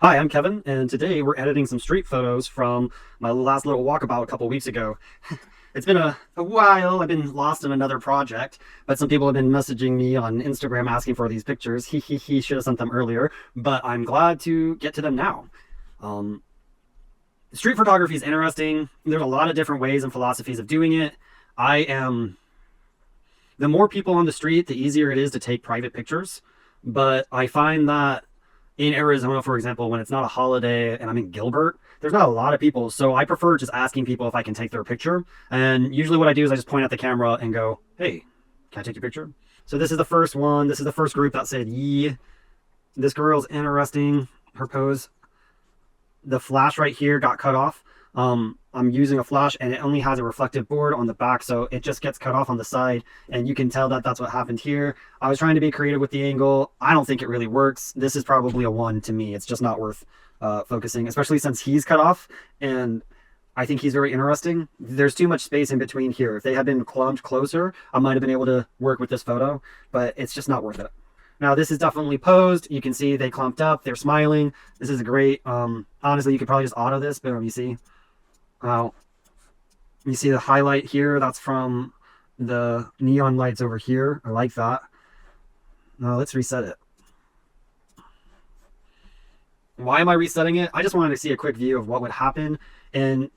Hi, I'm Kevin, and today we're editing some street photos from my last little walkabout a couple weeks ago. It's been a while. I've been lost in another project, but some people have been messaging me on Instagram asking for these pictures. He should have sent them earlier, but I'm glad to get to them now. Um, Street photography is interesting. There's a lot of different ways and philosophies of doing it. I am The more people on the street, the easier it is to take private pictures, but I find that in Arizona, for example, when it's not a holiday and I'm in Gilbert, there's not a lot of people. So I prefer just asking people if I can take their picture. And usually what I do is I just point at the camera and go, hey, can I take your picture? So this is the first one. This is the first group that said, yee. This girl's interesting. Her pose. The flash right here got cut off. I'm using a flash and it only has a reflective board on the back, so it just gets cut off on the side, and you can tell that that's what happened here. I was trying to be creative with the angle. I don't think it really works. This is probably a 1 to me. It's just not worth focusing, especially since he's cut off, and I think he's very interesting. There's too much space in between here. If they had been clumped closer, I might have been able to work with this photo, but it's just not worth it. Now this is definitely posed. You can see they clumped up. They're smiling. This is great. Honestly, you could probably just auto this, but you see. Now, you see the highlight here, that's from the neon lights over here. I like that. Now let's reset it. Why am I resetting it? I just wanted to see a quick view of what would happen. And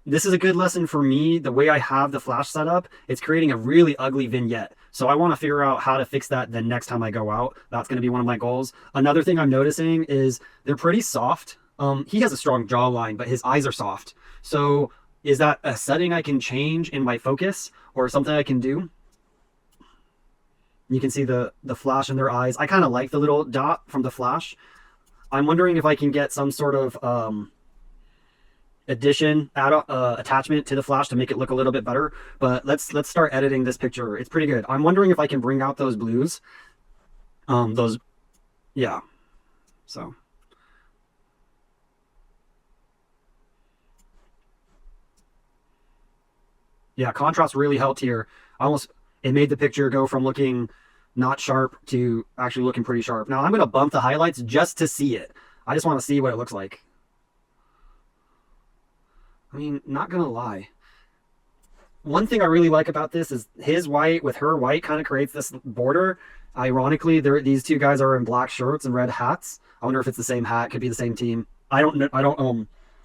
this is a good lesson for me. The way I have the flash set up, it's creating a really ugly vignette. So I want to figure out how to fix that the next time I go out. That's going to be one of my goals. Another thing I'm noticing is they're pretty soft. He has a strong jawline, but his eyes are soft. So is that a setting I can change in my focus or something I can do? You can see the flash in their eyes. I kind of like the little dot from the flash. I'm wondering if I can get some sort of attachment to the flash to make it look a little bit better. But let's start editing this picture. It's pretty good. I'm wondering if I can bring out those blues. Yeah. So. Yeah, contrast really helped here. It made the picture go from looking not sharp to actually looking pretty sharp. Now I'm going to bump the highlights just to see it. I just want to see what it looks like. I mean, not going to lie. One thing I really like about this is his white with her white kind of creates this border. Ironically, these two guys are in black shirts and red hats. I wonder if it's the same hat. Could be the same team. I don't know.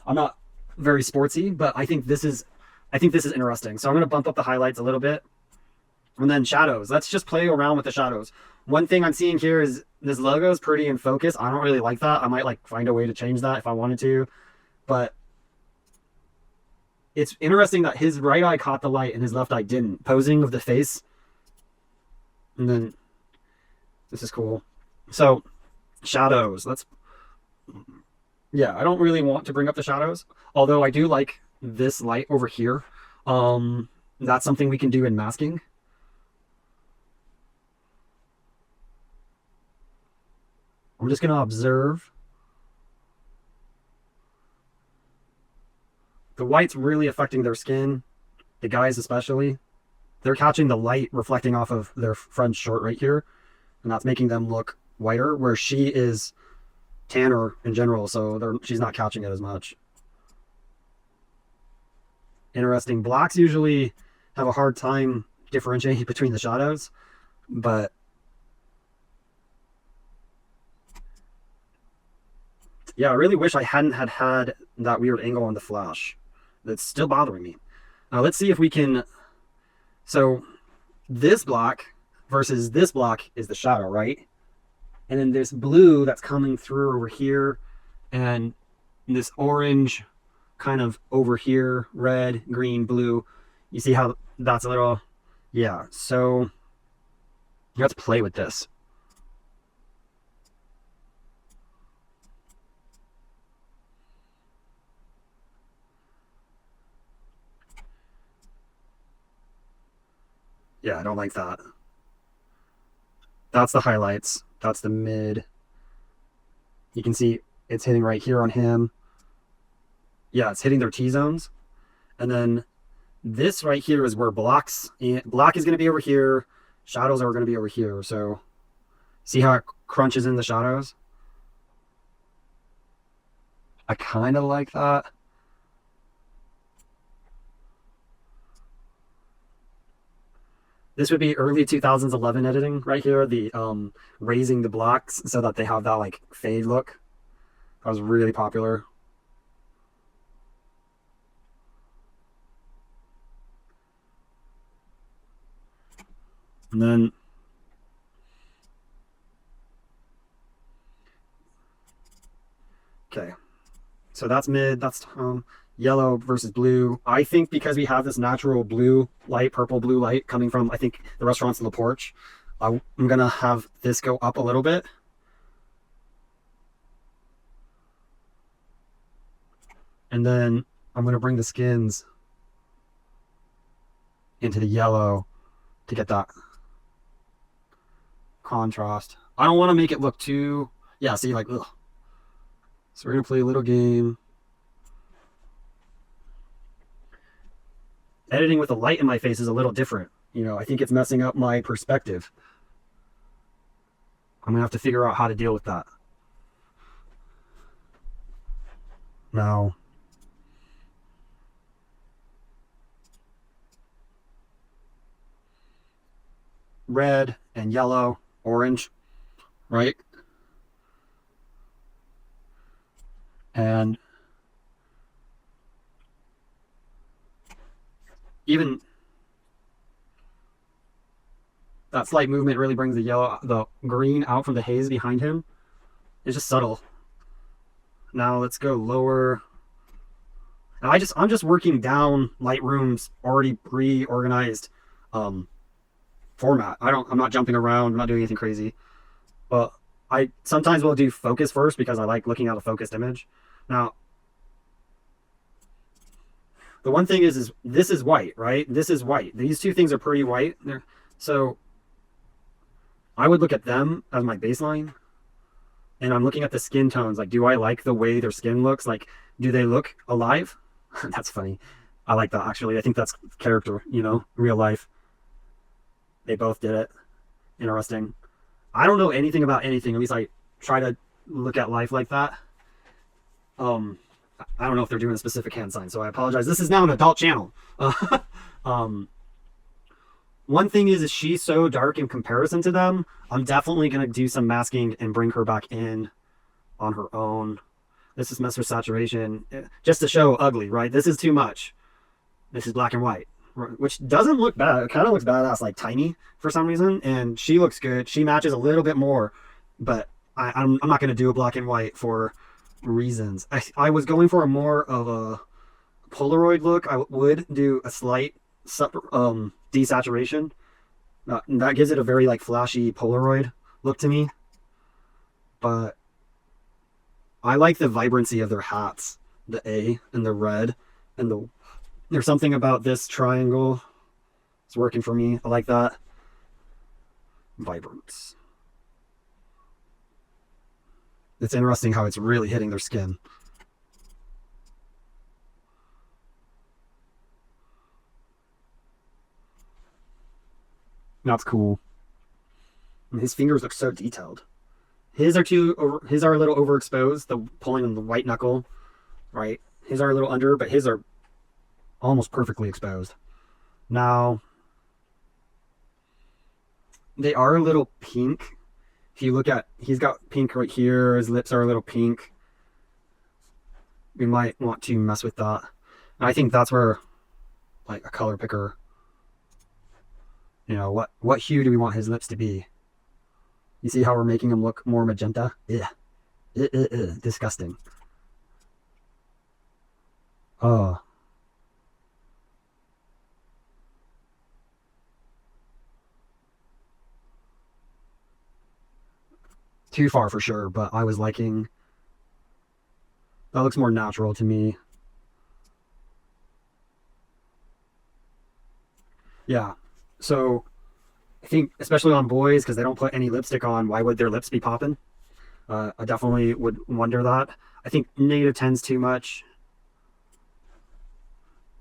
I'm not very sportsy, but I think this is interesting. So I'm going to bump up the highlights a little bit. And then shadows. Let's just play around with the shadows. One thing I'm seeing here is this logo is pretty in focus. I don't really like that. I might like find a way to change that if I wanted to. But it's interesting that his right eye caught the light and his left eye didn't. Posing of the face. And then this is cool. So shadows. Yeah, I don't really want to bring up the shadows. Although I do like this light over here. That's something we can do in masking. I'm just going to observe. The white's really affecting their skin, the guys especially. They're catching the light reflecting off of their front short right here, and that's making them look whiter, where she is tanner in general, so she's not catching it as much. Interesting. Blacks usually have a hard time differentiating between the shadows, but yeah, I really wish I hadn't had that weird angle on the flash. That's still bothering me. Now let's see if we can. So this block versus this block is the shadow, right? And then this blue that's coming through over here, and this orange kind of over here, red, green, blue. You see how that's a little, yeah. So let's play with this. Yeah, I don't like that. That's the highlights. That's the mid. You can see it's hitting right here on him. Yeah, it's hitting their T-zones. And then this right here is where black is going to be over here. Shadows are going to be over here. So see how it crunches in the shadows? I kind of like that. This would be early 2011 editing right here, the raising the blocks so that they have that like fade look. That was really popular. And then okay. So that's mid, that's yellow versus blue. I think because we have this natural blue light, purple blue light coming from, I think, the restaurants on the porch, I'm going to have this go up a little bit. And then I'm going to bring the skins into the yellow to get that contrast. I don't want to make it look too, yeah, see, like, ugh. So we're going to play a little game. Editing with the light in my face is a little different. You know, I think it's messing up my perspective. I'm gonna have to figure out how to deal with that. Now, red and yellow, orange, right? And even that slight movement really brings the green out from the haze behind him. It's just subtle. Now let's go lower. Now I'm just working down Lightroom's already pre-organized format. I'm not jumping around. I'm not doing anything crazy. But I sometimes will do focus first because I like looking at a focused image. Now, the one thing is this is white, right? This is white. These two things are pretty white. So I would look at them as my baseline. And I'm looking at the skin tones. Like, do I like the way their skin looks? Like, do they look alive? That's funny. I like that, actually. I think that's character, you know, real life. They both did it. Interesting. I don't know anything about anything. At least I try to look at life like that. I don't know if they're doing a specific hand sign, so I apologize. This is now an adult channel. One thing is she's so dark in comparison to them. I'm definitely going to do some masking and bring her back in on her own. This is Messer saturation, just to show ugly, right? This is too much. This is black and white, which doesn't look bad. It kind of looks badass, like tiny for some reason. And she looks good. She matches a little bit more, but I'm not going to do a black and white for reasons. I was going for a more of a Polaroid look. I would do a slight desaturation. That gives it a very like flashy Polaroid look to me. But I like the vibrancy of their hats, the A and the red, and there's something about this triangle. It's working for me. I like that. Vibrance. It's interesting how it's really hitting their skin. That's cool. And his fingers look so detailed. His are a little overexposed. The pulling on the white knuckle, right? His are a little under, but his are almost perfectly exposed. Now, they are a little pink. If you look at, he's got pink right here. His lips are a little pink. We might want to mess with that. And I think that's where, like, a color picker, you know, what hue do we want his lips to be? You see how we're making him look more magenta? Yeah. Disgusting. Oh. Too far for sure, but I was liking... That looks more natural to me. Yeah. So, I think, especially on boys, because they don't put any lipstick on, why would their lips be popping? I definitely would wonder that. I think -10's too much.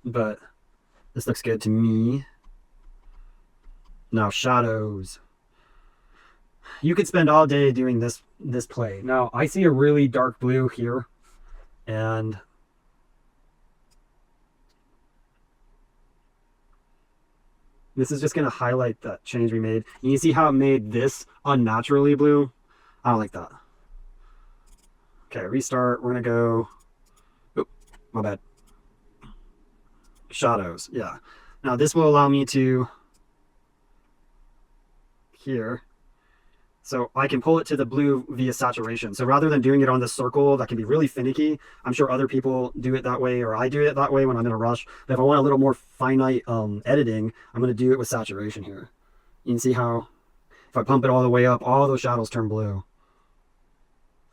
But this looks good to me. Now, shadows. You could spend all day doing this play. Now, I see a really dark blue here. And this is just going to highlight that change we made. And you see how it made this unnaturally blue? I don't like that. Okay, restart. We're going to go... Oh, my bad. Shadows, yeah. Now this will allow me to... Here. So I can pull it to the blue via saturation. So rather than doing it on this circle, that can be really finicky. I'm sure other people do it that way, or I do it that way when I'm in a rush. But if I want a little more finite editing, I'm going to do it with saturation here. You can see how if I pump it all the way up, all those shadows turn blue.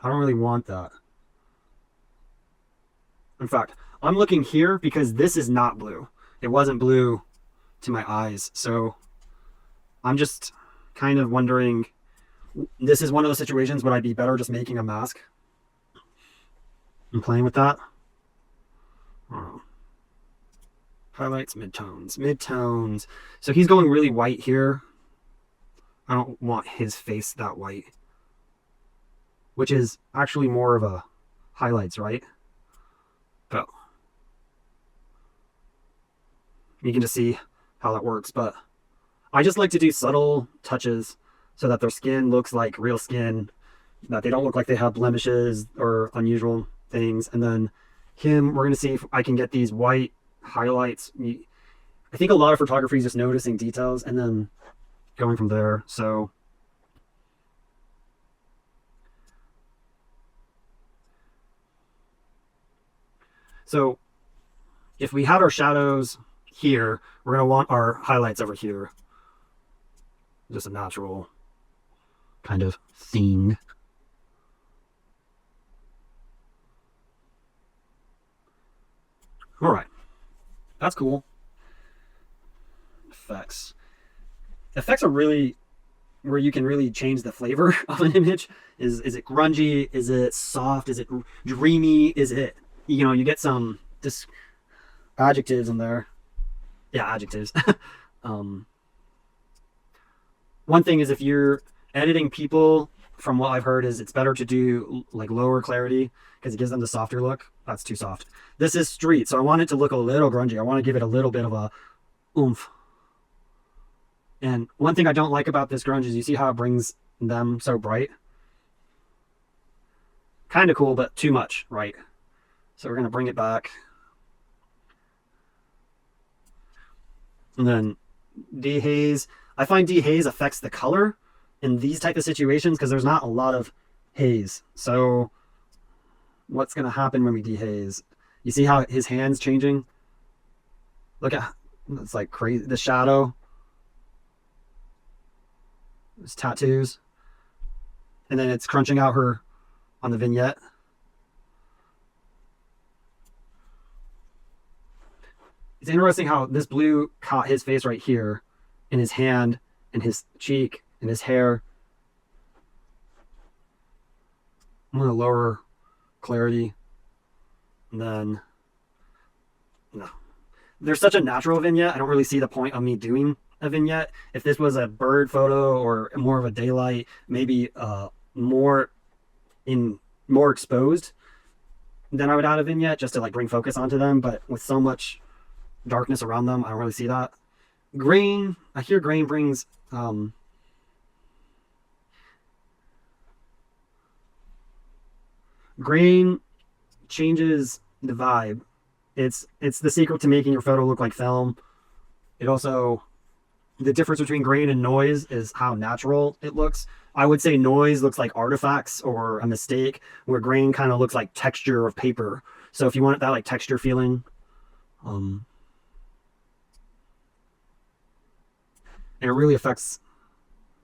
I don't really want that. In fact, I'm looking here because this is not blue. It wasn't blue to my eyes. So I'm just kind of wondering, this is one of those situations would I be better just making a mask and playing with that? Oh. Highlights, midtones, midtones. So he's going really white here. I don't want his face that white, which is actually more of a highlights, right? But you can just see how that works. But I just like to do subtle touches so that their skin looks like real skin, that they don't look like they have blemishes or unusual things. And then him, we're going to see if I can get these white highlights. I think a lot of photography is just noticing details and then going from there. So if we had our shadows here, we're going to want our highlights over here. Just a natural kind of thing. All right, that's cool. Effects. Effects are really where you can really change the flavor of an image. Is it grungy? Is it soft? Is it dreamy? Is it, you get some just adjectives in there. Yeah, adjectives. um, One thing is if you're editing people, from what I've heard, is it's better to do like lower clarity because it gives them the softer look. That's too soft. This is street, so I want it to look a little grungy. I want to give it a little bit of a oomph. And one thing I don't like about this grunge is you see how it brings them so bright? Kind of cool, but too much, right? So we're going to bring it back. And then dehaze. I find dehaze affects the color in these type of situations because there's not a lot of haze. So what's going to happen when we dehaze? You see how his hand's changing? Look at, it's like crazy. The shadow. His tattoos. And then it's crunching out her on the vignette. It's interesting how this blue caught his face right here, in his hand, in his cheek, in his hair. I'm going to lower clarity. And then, no. There's such a natural vignette, I don't really see the point of me doing a vignette. If this was a bird photo or more of a daylight, maybe more exposed, then I would add a vignette just to like bring focus onto them. But with so much darkness around them, I don't really see that. Grain, I hear grain brings grain changes the vibe. It's the secret to making your photo look like film. It also, the difference between grain and noise is how natural it looks. I would say noise looks like artifacts or a mistake, where grain kind of looks like texture of paper. So if you want that like texture feeling, and it really affects,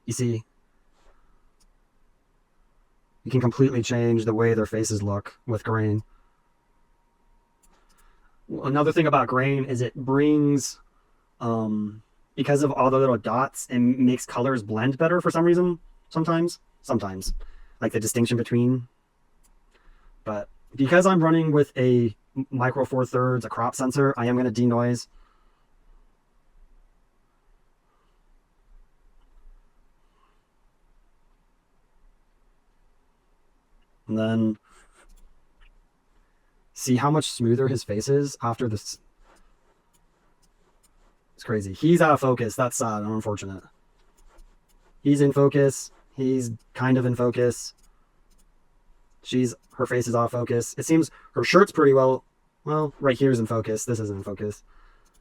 you see, you can completely change the way their faces look with grain. Another thing about grain is it brings, because of all the little dots, and makes colors blend better for some reason. Sometimes, like the distinction between. But because I'm running with a micro four thirds, a crop sensor, I am going to denoise. And then see how much smoother his face is after this. It's crazy. He's out of focus. That's sad and unfortunate. He's in focus. He's kind of in focus. Her face is off focus. It seems her shirt's pretty well, right here's in focus. This isn't in focus.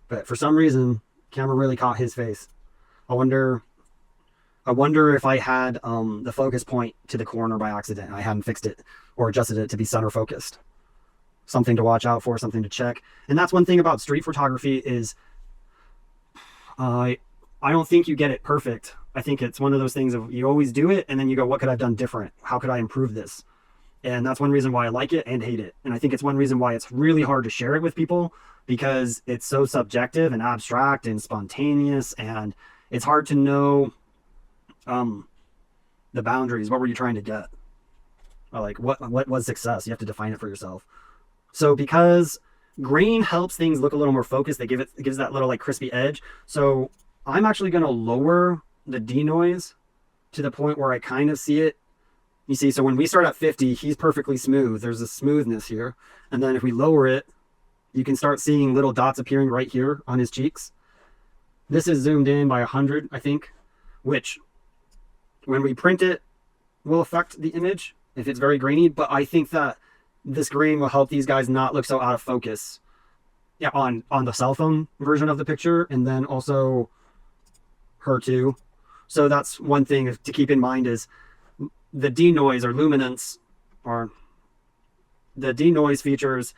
But for some reason, camera really caught his face. I wonder if I had the focus point to the corner by accident. I hadn't fixed it or adjusted it to be center focused. Something to watch out for, something to check. And that's one thing about street photography is I don't think you get it perfect. I think it's one of those things of you always do it and then you go, what could I have done different? How could I improve this? And that's one reason why I like it and hate it. And I think it's one reason why it's really hard to share it with people, because it's so subjective and abstract and spontaneous, and it's hard to know the boundaries. What were you trying to get? Or like what was success? You have to define it for yourself. So because grain helps things look a little more focused, it gives that little like crispy edge. So I'm actually going to lower the denoise to the point where I kind of see it. You see, so when we start at 50, he's perfectly smooth. There's a smoothness here. And then if we lower it, you can start seeing little dots appearing right here on his cheeks. This is zoomed in by 100, I think, which when we print it will affect the image if it's very grainy. But I think that this grain will help these guys not look so out of focus, yeah, on the cell phone version of the picture, and then also her too. So that's one thing to keep in mind is the denoise or luminance, or the denoise features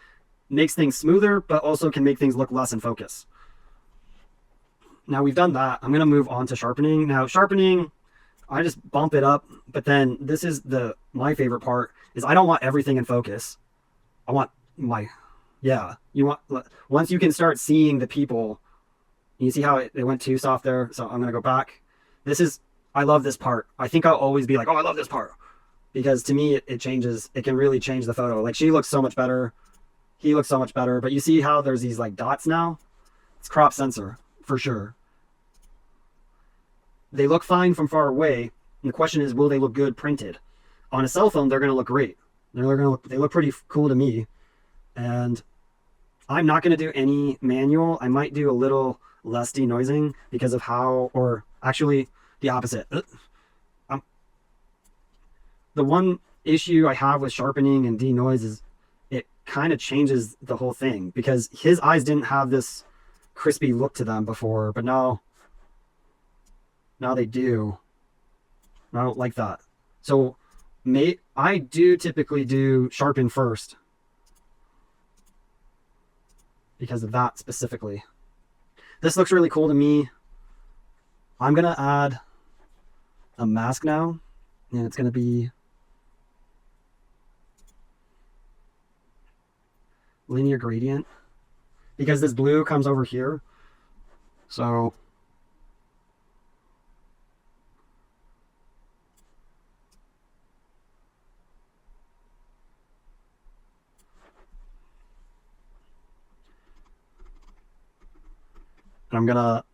makes things smoother, but also can make things look less in focus. Now we've done that. I'm going to move on to sharpening. Now sharpening, I just bump it up, but then this is my favorite part is I don't want everything in focus. I want once you can start seeing the people, you see how it went too soft there. So I'm going to go back. I love this part. I think I'll always be like, oh, I love this part, because to me, it changes. It can really change the photo. Like she looks so much better. He looks so much better, but you see how there's these like dots now? It's crop sensor for sure. They look fine from far away. And the question is, will they look good printed? On a cell phone, they're going to look great. They look pretty cool to me. And I'm not going to do any manual. I might do a little less denoising because of or actually the opposite. The one issue I have with sharpening and denoise is it kind of changes the whole thing, because his eyes didn't have this crispy look to them before, but now they do. I don't like that. So I do typically do sharpen first because of that specifically. This looks really cool to me. I'm going to add a mask now, and it's going to be linear gradient because this blue comes over here. So I'm gonna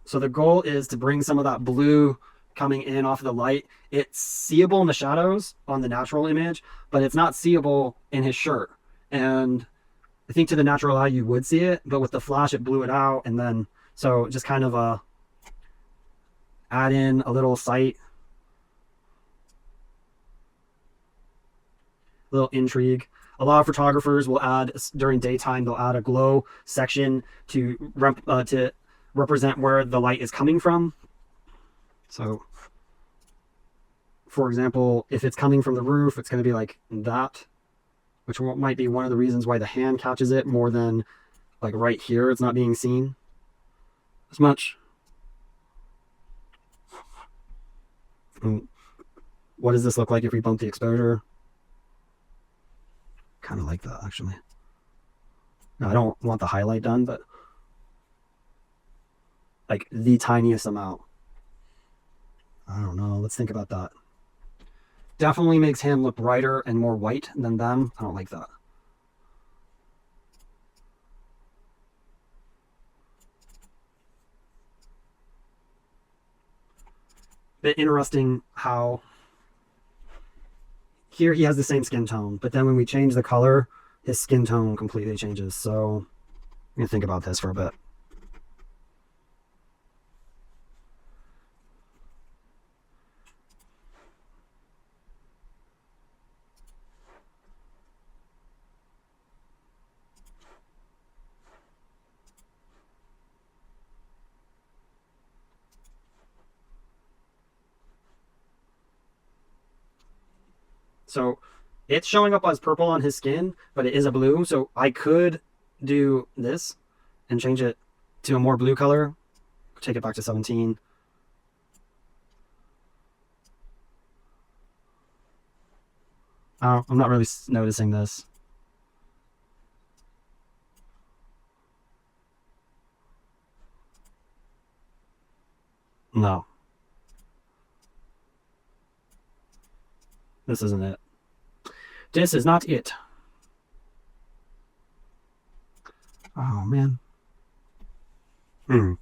so the goal is to bring some of that blue coming in off of the light. It's seeable in the shadows on the natural image, but it's not seeable in his shirt. And I think to the natural eye you would see it, but with the flash it blew it out. And then so just kind of add in a little little intrigue. A lot of photographers will add, during daytime, they'll add a glow section to represent where the light is coming from. So, for example, if it's coming from the roof, it's going to be like that, which might be one of the reasons why the hand catches it more than like right here. It's not being seen as much. What does this look like if we bump the exposure? Kind of like that, actually. No, I don't want the highlight done, but like the tiniest amount. I don't know. Let's think about that. Definitely makes him look brighter and more white than them. I don't like that. Bit interesting how here he has the same skin tone, but then when we change the color, his skin tone completely changes. So I'm gonna think about this for a bit. So it's showing up as purple on his skin, but it is a blue. So I could do this and change it to a more blue color. Take it back to 17. Oh, I'm not really noticing this. No. This isn't it. This is not it. Oh, man. I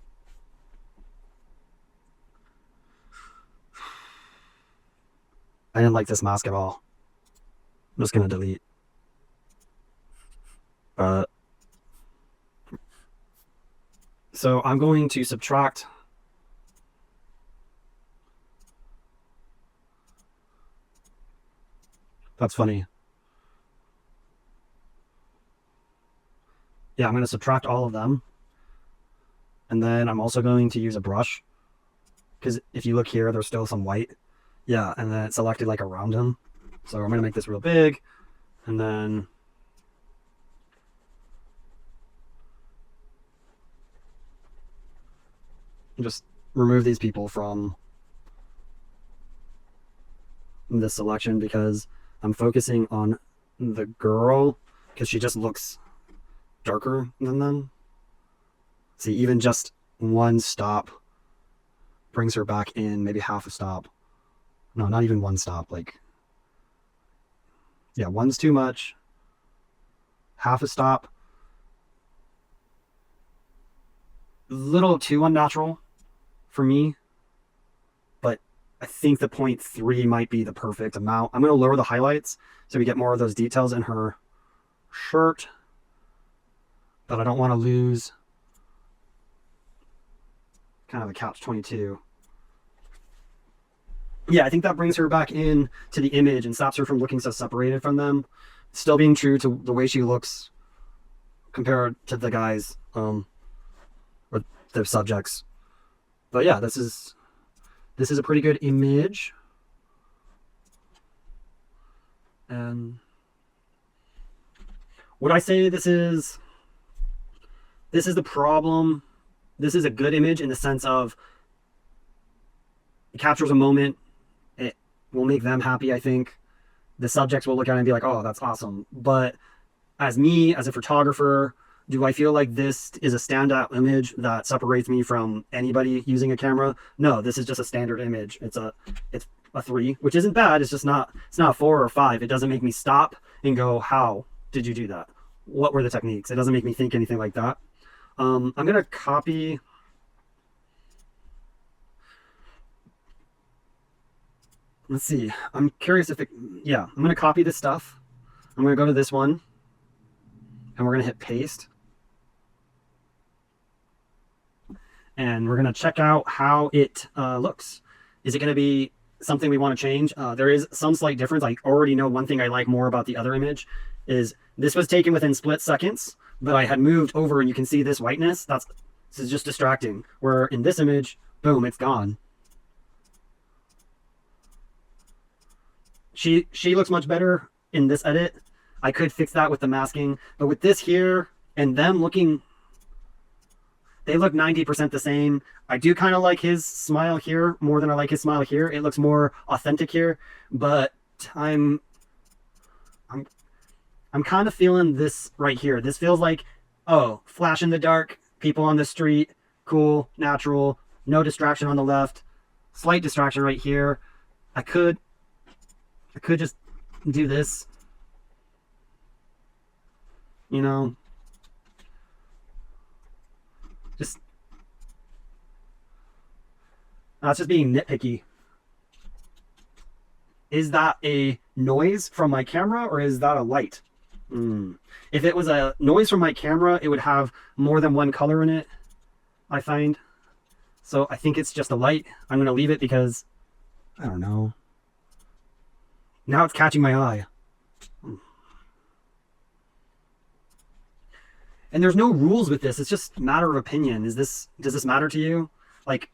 didn't like this mask at all. I'm just going to delete. So I'm going to subtract. That's funny. Yeah, I'm going to subtract all of them. And then I'm also going to use a brush. Because if you look here, there's still some white. Yeah, and then it's selected like around him. So I'm going to make this real big. And then just remove these people from this selection because I'm focusing on the girl because she just looks darker than them. See, even just one stop brings her back in, maybe half a stop. No, not even one stop. Like, yeah, one's too much. Half a stop. Little too unnatural for me, but I think the 0.3 might be the perfect amount. I'm going to lower the highlights so we get more of those details in her shirt, but I don't want to lose kind of a catch-22. Yeah, I think that brings her back in to the image and stops her from looking so separated from them. Still being true to the way she looks compared to the guys, or the subjects. But yeah, this is a pretty good image. And would I say this is the problem? This is a good image in the sense of it captures a moment. It will make them happy, I think. The subjects will look at it and be like, oh, that's awesome. But as me, as a photographer, do I feel like this is a standout image that separates me from anybody using a camera? No, this is just a standard image. It's a 3, which isn't bad. It's not a 4 or 5. It doesn't make me stop and go, how did you do that? What were the techniques? It doesn't make me think anything like that. I'm gonna copy. Let's see. I'm curious if it. Yeah, I'm gonna copy this stuff. I'm gonna go to this one, and we're gonna hit paste. And we're going to check out how it looks. Is it going to be something we want to change? There is some slight difference. I already know one thing I like more about the other image is this was taken within split seconds, but I had moved over and you can see this whiteness. This is just distracting. Where in this image, boom, it's gone. She looks much better in this edit. I could fix that with the masking, but with this here and them looking, they look 90% the same. I do kind of like his smile here more than I like his smile here. It looks more authentic here, but I'm kind of feeling this right here. This feels like, oh, flash in the dark, people on the street, cool, natural, no distraction on the left, slight distraction right here. I could just do this, you know. Just that's just being nitpicky. Is that a noise from my camera or is that a light? If it was a noise from my camera, it would have more than one color in it, I find. So I think it's just a light. I'm going to leave it because, I don't know. Now it's catching my eye. And there's no rules with this. It's just a matter of opinion. Does this matter to you? Like,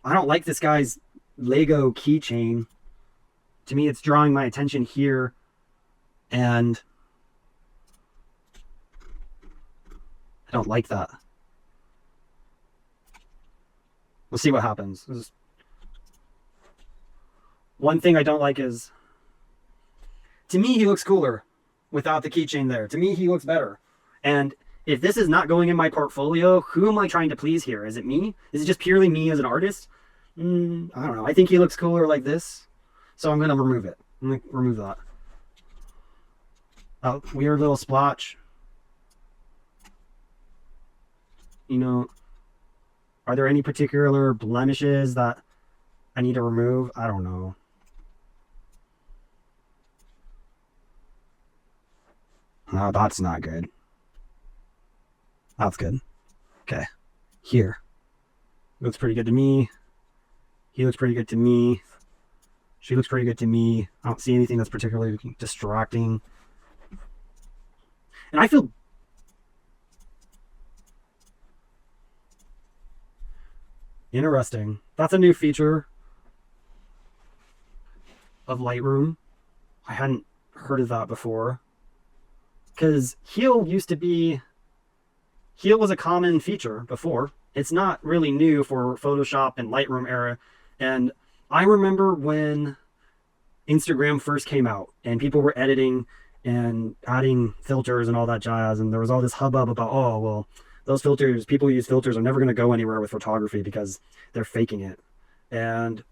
I don't like this guy's Lego keychain. To me, it's drawing my attention here. And I don't like that. We'll see what happens. One thing I don't like is, to me, he looks cooler without the keychain there. To me, he looks better. And if this is not going in my portfolio, who am I trying to please here? Is it me? Is it just purely me as an artist? I don't know. I think he looks cooler like this. So I'm going to remove it. I'm going to remove that. Weird little splotch. You know, are there any particular blemishes that I need to remove? I don't know. No, that's not good. That's good. Okay. Here. Looks pretty good to me. He looks pretty good to me. She looks pretty good to me. I don't see anything that's particularly distracting. And I feel... Interesting. That's a new feature of Lightroom. I hadn't heard of that before. Because Heal was a common feature before. It's not really new for Photoshop and Lightroom era. And I remember when Instagram first came out and people were editing and adding filters and all that jazz. And there was all this hubbub about, oh, well, those filters, people who use filters are never going to go anywhere with photography because they're faking it. And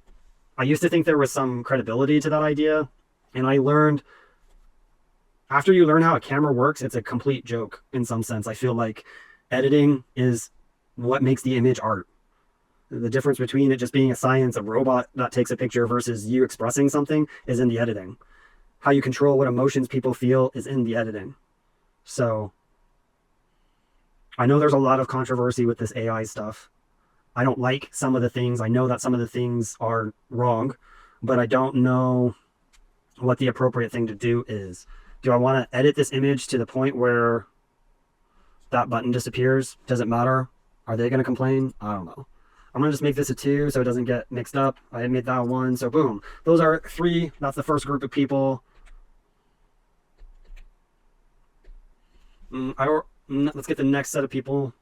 I used to think there was some credibility to that idea. And I learned, after you learn how a camera works, it's a complete joke in some sense. I feel like editing is what makes the image art. The difference between it just being a science, a robot that takes a picture versus you expressing something is in the editing. How you control what emotions people feel is in the editing. So I know there's a lot of controversy with this AI stuff. I don't like some of the things. I know that some of the things are wrong, but I don't know what the appropriate thing to do is. Do I want to edit this image to the point where that button disappears? Does it matter? Are they going to complain? I don't know. I'm going to just make this a 2 so it doesn't get mixed up. I made that 1, so boom. Those are 3. That's the first group of people. Let's get the next set of people.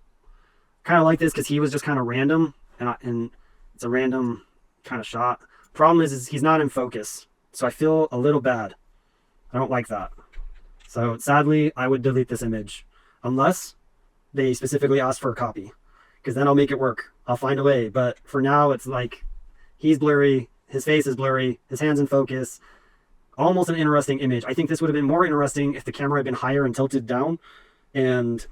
Kind of like this because he was just kind of random, and it's a random kind of shot. Problem is he's not in focus, so I feel a little bad. I don't like that. So sadly, I would delete this image unless they specifically ask for a copy, because then I'll make it work. I'll find a way. But for now, it's like he's blurry, his face is blurry, his hand's in focus. Almost an interesting image. I think this would have been more interesting if the camera had been higher and tilted down. And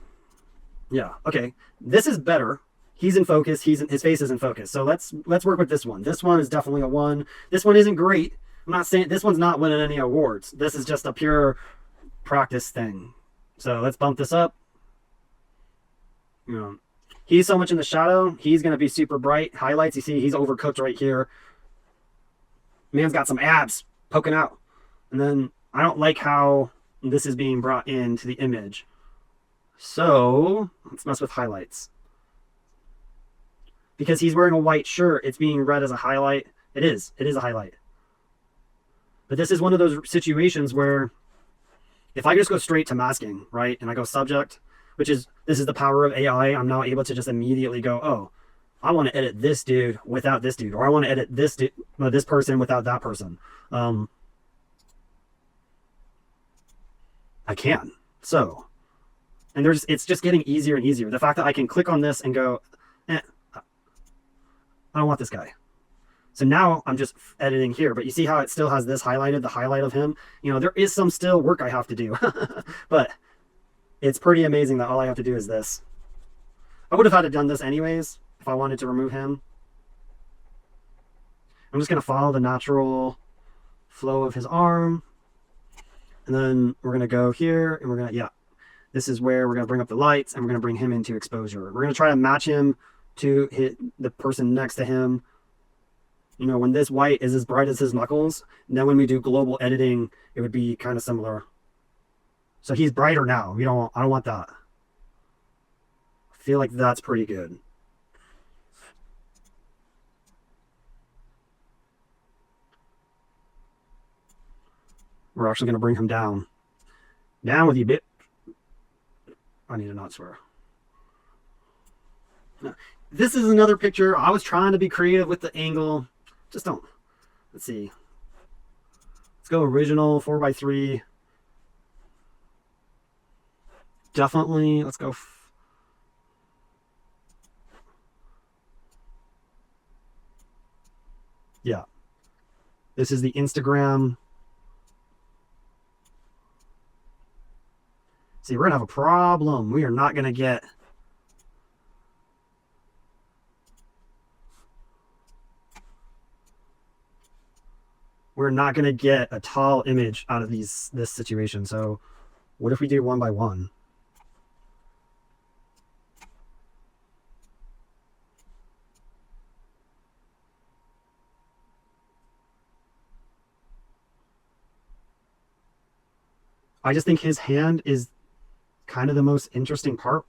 yeah, okay, this is better. He's in focus. His face is in focus. So let's work with this one. This one is definitely a 1. This one isn't great. I'm not saying this one's not winning any awards. This is just a pure practice thing. So let's bump this up. You know, he's so much in the shadow. He's going to be super bright. Highlights, you see, he's overcooked right here. Man's got some abs poking out. And then I don't like how this is being brought into the image. So let's mess with highlights. Because he's wearing a white shirt, it's being read as a highlight. It is a highlight. But this is one of those situations where if I just go straight to masking, right, and I go subject, this is the power of AI, I'm now able to just immediately go, oh, I want to edit this dude without this dude, or I want to edit this person without that person. I can. So, and it's just getting easier and easier. The fact that I can click on this and go, I don't want this guy. So now I'm just editing here, but you see how it still has this highlighted, the highlight of him? You know, there is some still work I have to do, but it's pretty amazing that all I have to do is this. I would have had to done this anyways if I wanted to remove him. I'm just going to follow the natural flow of his arm. And then we're going to go here and we're going to, yeah, this is where we're going to bring up the lights and we're going to bring him into exposure. We're going to try to match him to hit the person next to him. You know, when this white is as bright as his knuckles, and then when we do global editing, it would be kind of similar. So he's brighter now. I don't want that. I feel like that's pretty good. We're actually going to bring him down. Down with you, bit. I need to not swear. This is another picture. I was trying to be creative with the angle. Just don't. Let's see. Let's go original 4x3. Definitely. Let's go. Yeah. This is the Instagram. See, we're going to have a problem. We are not going to get... We're not going to get a tall image out of this situation. So what if we do 1 by 1? I just think his hand is kind of the most interesting part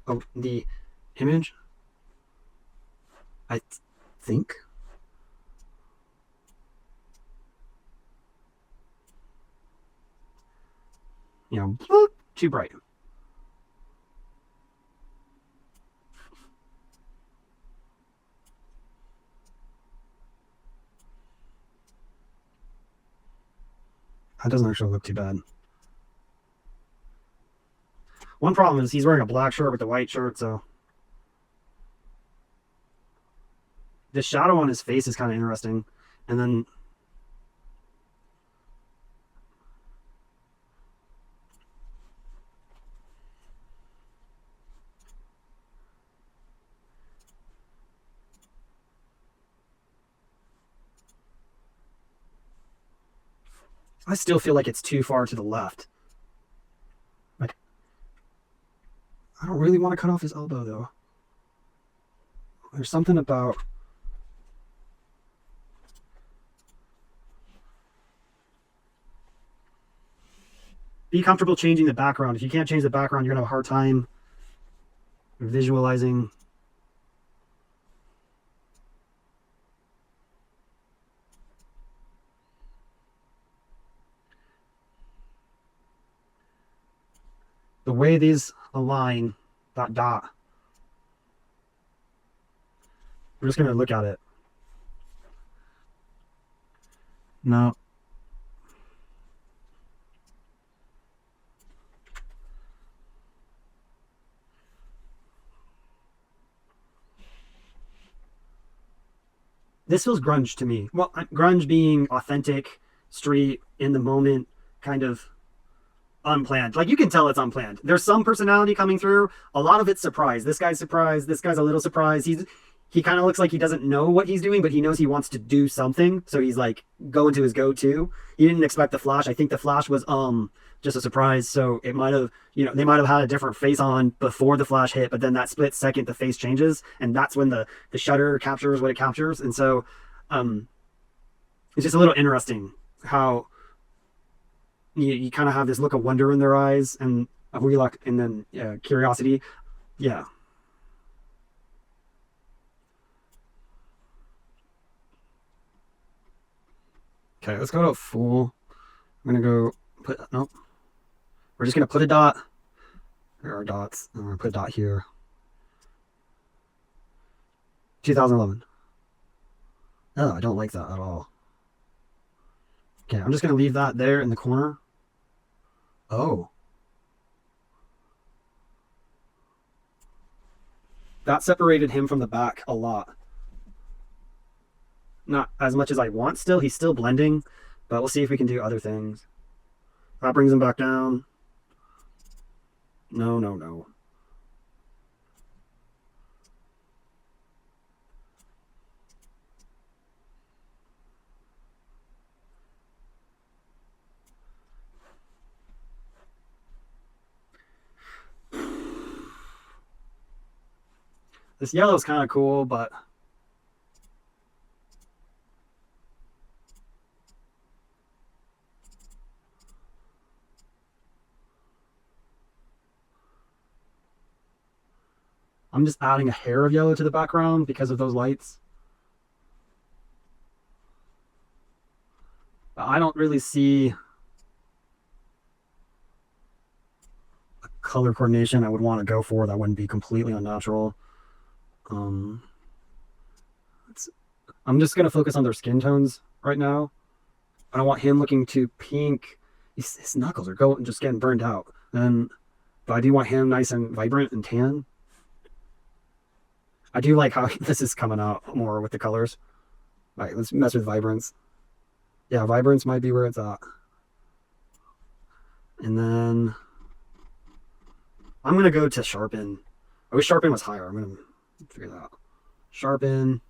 of the image. I think. You know, too bright. That doesn't actually look too bad. One problem is he's wearing a black shirt with a white shirt, so the shadow on his face is kind of interesting. And then I still feel like it's too far to the left. Like, I don't really want to cut off his elbow, though. There's something about... Be comfortable changing the background. If you can't change the background, you're going to have a hard time visualizing. The way these align, that dot. We're just going to look at it. No. This feels grunge to me. Well, grunge being authentic, street, in the moment, kind of unplanned. Like, you can tell it's unplanned. There's some personality coming through. A lot of it's surprise. This guy's surprised. This guy's a little surprised. He kind of looks like he doesn't know what he's doing, but he knows he wants to do something. So he's like going to his go-to. He didn't expect the flash. I think the flash was just a surprise. So it might have, they might have had a different face on before the flash hit, but then that split second the face changes, and that's when the shutter captures what it captures. And so it's just a little interesting how you kind of have this look of wonder in their eyes and a reluct and then curiosity. Yeah. Okay, let's go to full. I'm gonna go put, nope. We're just gonna put a dot. There are dots. I'm gonna put a dot here. 2011. Oh, I don't like that at all. Okay, I'm just gonna leave that there in the corner. Oh. That separated him from the back a lot. Not as much as I want still. He's still blending, but we'll see if we can do other things. That brings him back down. No, no, no. This yellow is kind of cool, but I'm just adding a hair of yellow to the background because of those lights. But I don't really see a color coordination I would want to go for that wouldn't be completely unnatural. I'm just going to focus on their skin tones right now. I don't want him looking too pink. His knuckles are just getting burned out. But I do want him nice and vibrant and tan. I do like how this is coming out more with the colors. All right, let's mess with vibrance. Yeah, vibrance might be where it's at. And then I'm going to go to sharpen. I wish sharpen was higher. I'm going to figure that out. Sharpen.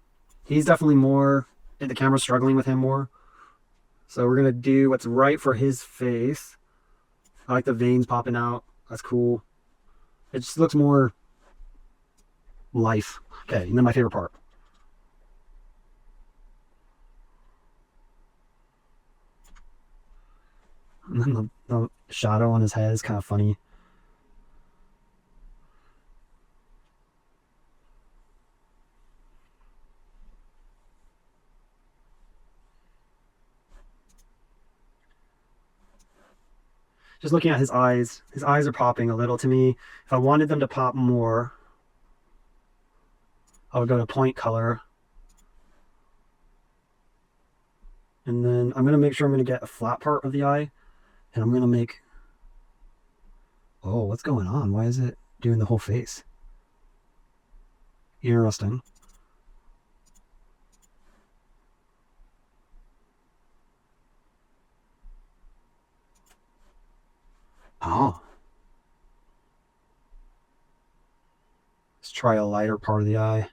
He's definitely more, the camera's struggling with him more. So we're going to do what's right for his face. I like the veins popping out. That's cool. It just looks more life. Okay, and then my favorite part. And then the shadow on his head is kind of funny. Just looking at his eyes are popping a little to me. If I wanted them to pop more, I would go to point color. And then I'm going to make sure I'm going to get a flat part of the eye. And I'm going to make... Oh, what's going on? Why is it doing the whole face? Interesting. Oh. Let's try a lighter part of the eye.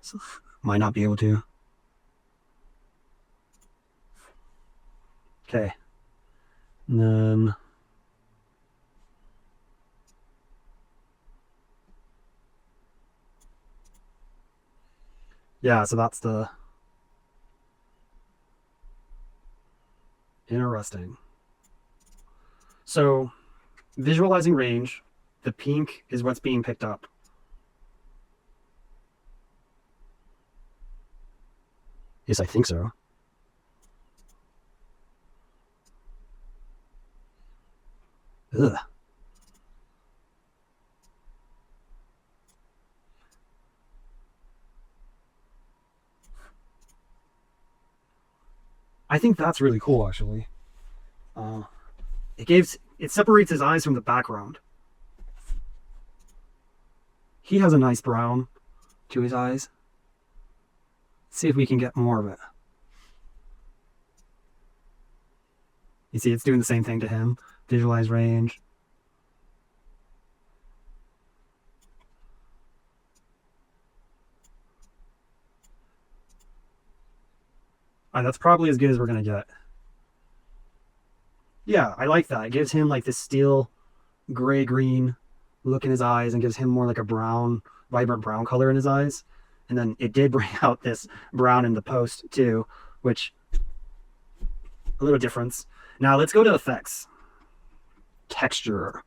So, might not be able to. Okay. And then... Yeah, so that's the... Interesting. So, visualizing range, the pink is what's being picked up. Yes, I think so. Ugh. I think that's really cool, actually. It separates his eyes from the background. He has a nice brown to his eyes. Let's see if we can get more of it. You see, it's doing the same thing to him. Visualize range. That's probably as good as we're going to get. Yeah, I like that. It gives him like this steel gray-green look in his eyes and gives him more like a brown, vibrant brown color in his eyes. And then it did bring out this brown in the post too, which a little difference. Now let's go to effects. Texture.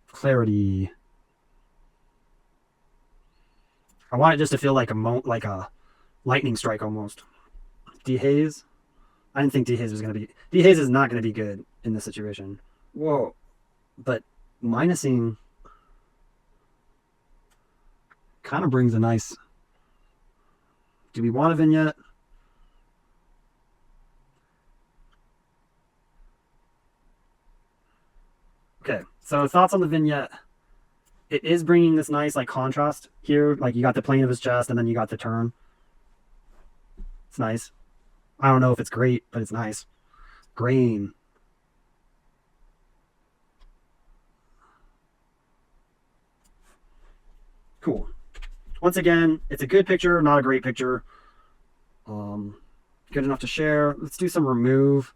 Clarity. I want it just to feel like a lightning strike almost. Dehaze. I didn't think dehaze was going to be... Dehaze is not going to be good in this situation. Whoa. But minusing kind of brings a nice... Do we want a vignette? Okay, so thoughts on the vignette. It is bringing this nice like contrast here. Like you got the plane of his chest and then you got the turn. It's nice. I don't know if it's great, but it's nice. Grain. Cool. Once again, it's a good picture, not a great picture. Good enough to share. Let's do some remove.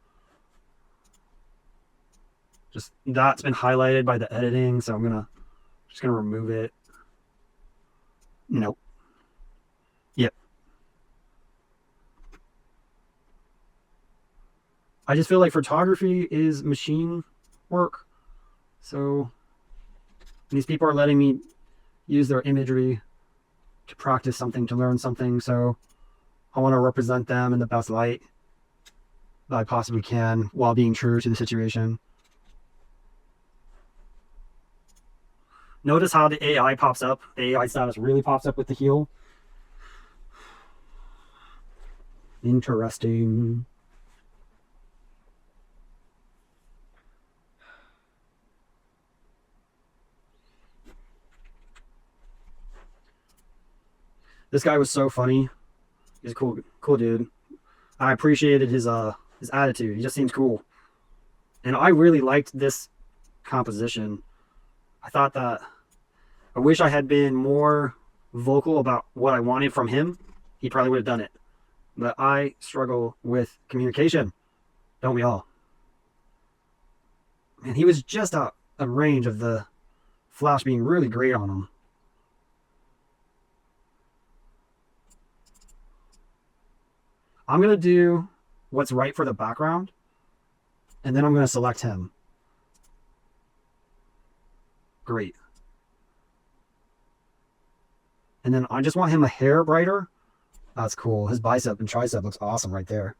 Just that's been highlighted by the editing, so I'm just gonna remove it. Nope. Yep. I just feel like photography is machine work. So these people are letting me use their imagery to practice something, to learn something. So I want to represent them in the best light that I possibly can while being true to the situation. Notice how the AI pops up. The AI status really pops up with the heel. Interesting. This guy was so funny. He's a cool dude. I appreciated his attitude. He just seems cool. And I really liked this composition. I thought that I wish I had been more vocal about what I wanted from him. He probably would have done it. But I struggle with communication. Don't we all? And he was just out of range of the flash being really great on him. I'm going to do what's right for the background, and then I'm going to select him. Great. And then I just want him a hair brighter. That's cool. His bicep and tricep looks awesome right there.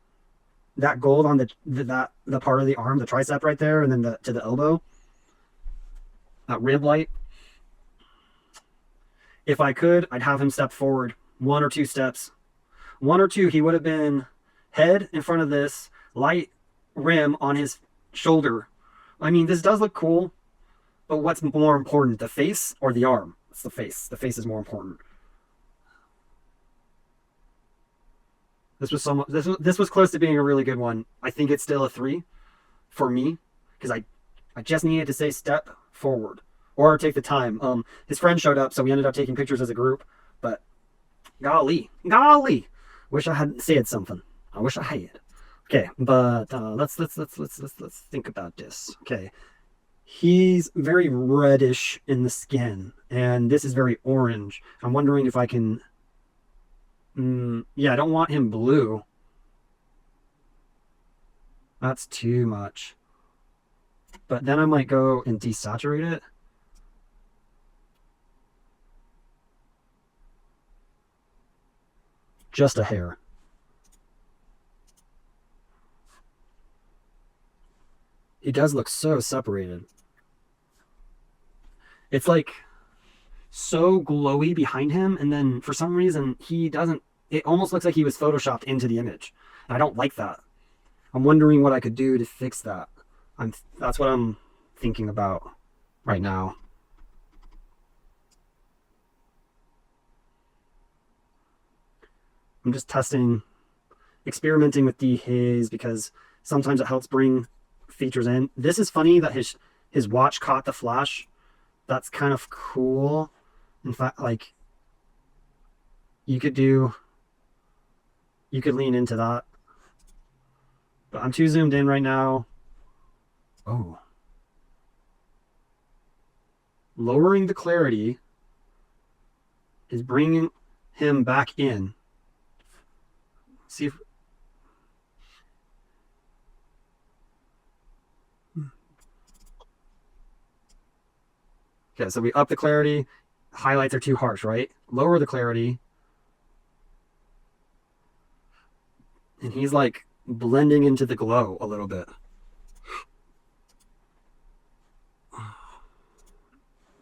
That gold on the part of the arm, the tricep right there, and then to the elbow. That rib light. If I could, I'd have him step forward 1 or 2 steps. 1 or 2, he would have been head in front of this, light rim on his shoulder. I mean, this does look cool, but what's more important, the face or the arm? It's the face. The face is more important. This was close to being a really good one. I think it's still a 3 for me because I just needed to say step forward or take the time. His friend showed up, so we ended up taking pictures as a group. But golly, wish I hadn't said something. I wish I had. Okay, but let's think about this. Okay, he's very reddish in the skin, and this is very orange. I'm wondering if I can. Yeah, I don't want him blue. That's too much. But then I might go and desaturate it. Just a hair. He does look so separated. It's like so glowy behind him, and then for some reason he doesn't. It almost looks like he was photoshopped into the image. And I don't like that. I'm wondering what I could do to fix that. That's what I'm thinking about right now. I'm just experimenting with dehaze because sometimes it helps bring features in. This is funny that his watch caught the flash. That's kind of cool. In fact, like you could lean into that. But I'm too zoomed in right now. Oh. Lowering the clarity is bringing him back in. See if okay, so we up the clarity. Highlights are too harsh, right? Lower the clarity. And he's like blending into the glow a little bit.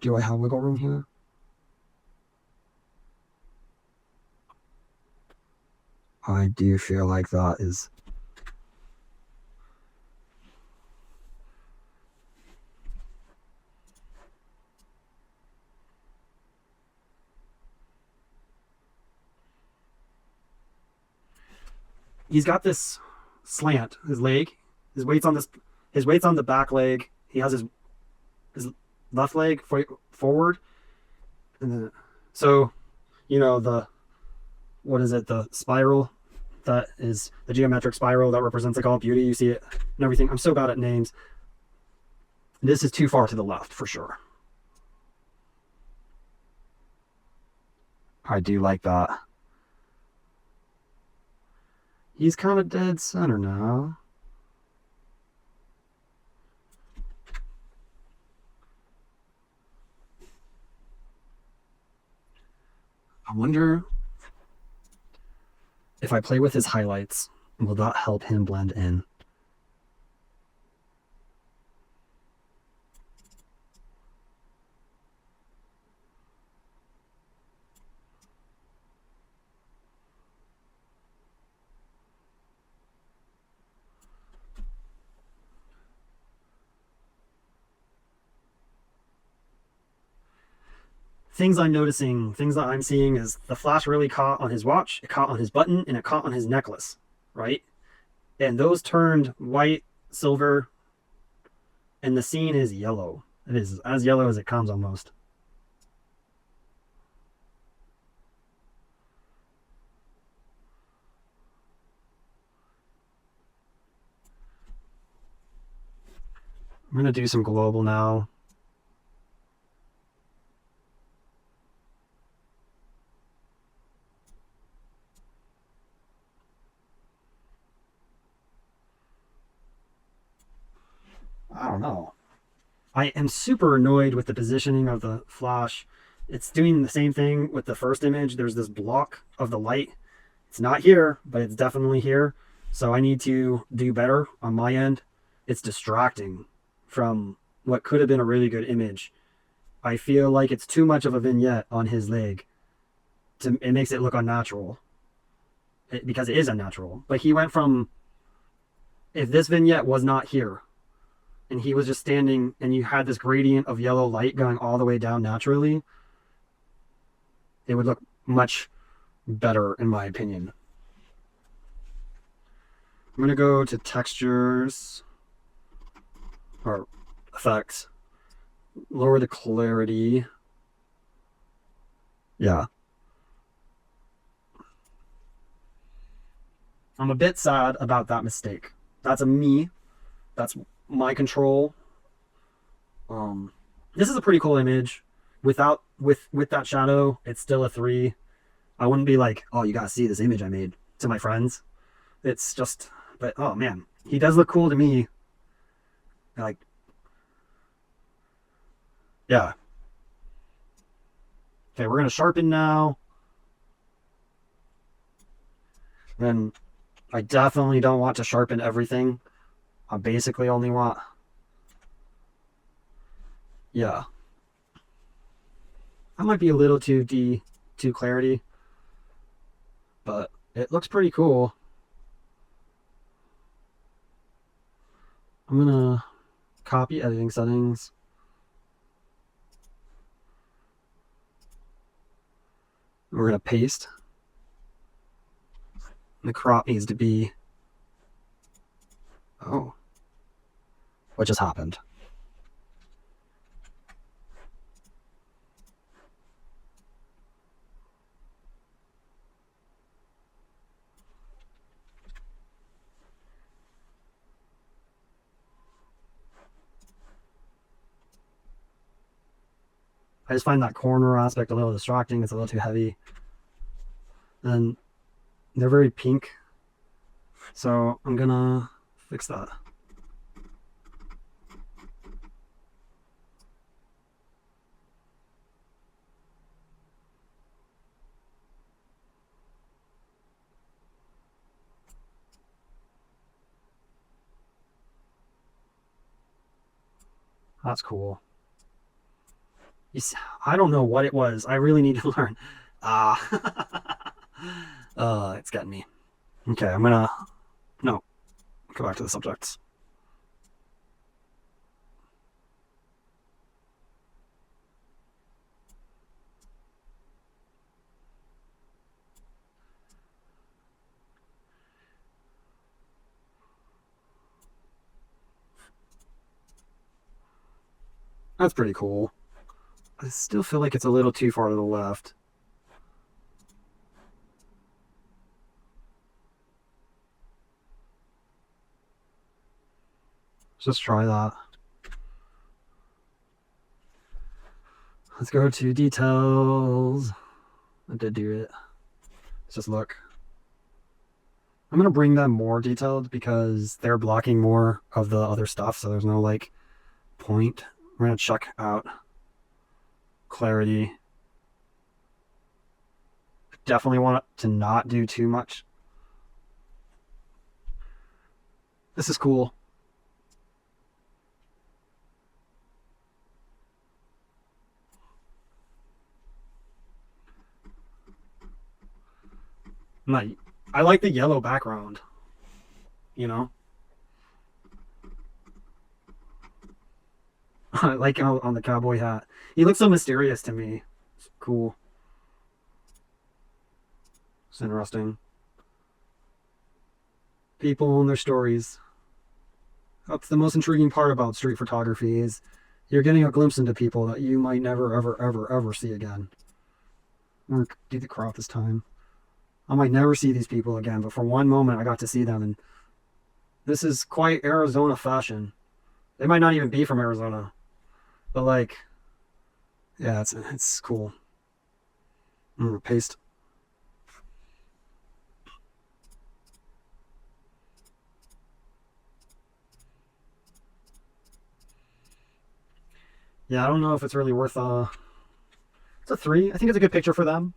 Do I have wiggle room here? I do feel like that is... He's got this slant, his leg, his weight's on the back leg. He has his left leg forward. And then, so, what is it? The spiral that is the geometric spiral that represents like all beauty. You see it and everything. I'm so bad at names. This is too far to the left for sure. I do like that. He's kind of dead center now. I wonder if I play with his highlights, will that help him blend in? Things I'm noticing, things that I'm seeing is the flash really caught on his watch, it caught on his button, and it caught on his necklace, right? And those turned white, silver, and the scene is yellow. It is as yellow as it comes almost. I'm going to do some global now. I don't know. I am super annoyed with the positioning of the flash. It's doing the same thing with the first image. There's this block of the light. It's not here, but it's definitely here. So I need to do better on my end. It's distracting from what could have been a really good image. I feel like it's too much of a vignette on his leg. It makes it look unnatural. Because it is unnatural. But he went from, if this vignette was not here, and he was just standing and you had this gradient of yellow light going all the way down naturally, it would look much better in my opinion. I'm going to go to textures or effects, lower the clarity. Yeah. I'm a bit sad about that mistake. That's that's my control. This is a pretty cool image. With that shadow, it's still a 3. I wouldn't be like, oh, you gotta see this image I made to my friends. It's just, but oh man, he does look cool to me. Like, yeah. Okay, we're gonna sharpen now. Then I definitely don't want to sharpen everything. I basically only want, yeah. That might be a little too clarity, but it looks pretty cool. I'm gonna copy editing settings. We're gonna paste. The crop needs to be, oh, what just happened? I just find that corner aspect a little distracting. It's a little too heavy. And they're very pink. So I'm gonna fix that. That's cool. I don't know what it was. I really need to learn. Ah. It's getting me. Okay, I'm gonna, no, go back to the subjects. That's pretty cool. I still feel like it's a little too far to the left. Let's just try that. Let's go to details. I did do it. Let's just look. I'm gonna bring them more detailed because they're blocking more of the other stuff, so there's no like point. We're gonna check out clarity. Definitely want to not do too much. This is cool. I like the yellow background, you know? I like on the cowboy hat. He looks so mysterious to me. It's cool. It's interesting. People and their stories. That's the most intriguing part about street photography is you're getting a glimpse into people that you might never, ever, ever, ever see again. I'm gonna do the crop this time. I might never see these people again, but for one moment I got to see them, and this is quite Arizona fashion. They might not even be from Arizona, but like, yeah, it's cool. I'm gonna paste. Yeah, I don't know if it's really worth it's a 3. I think it's a good picture for them.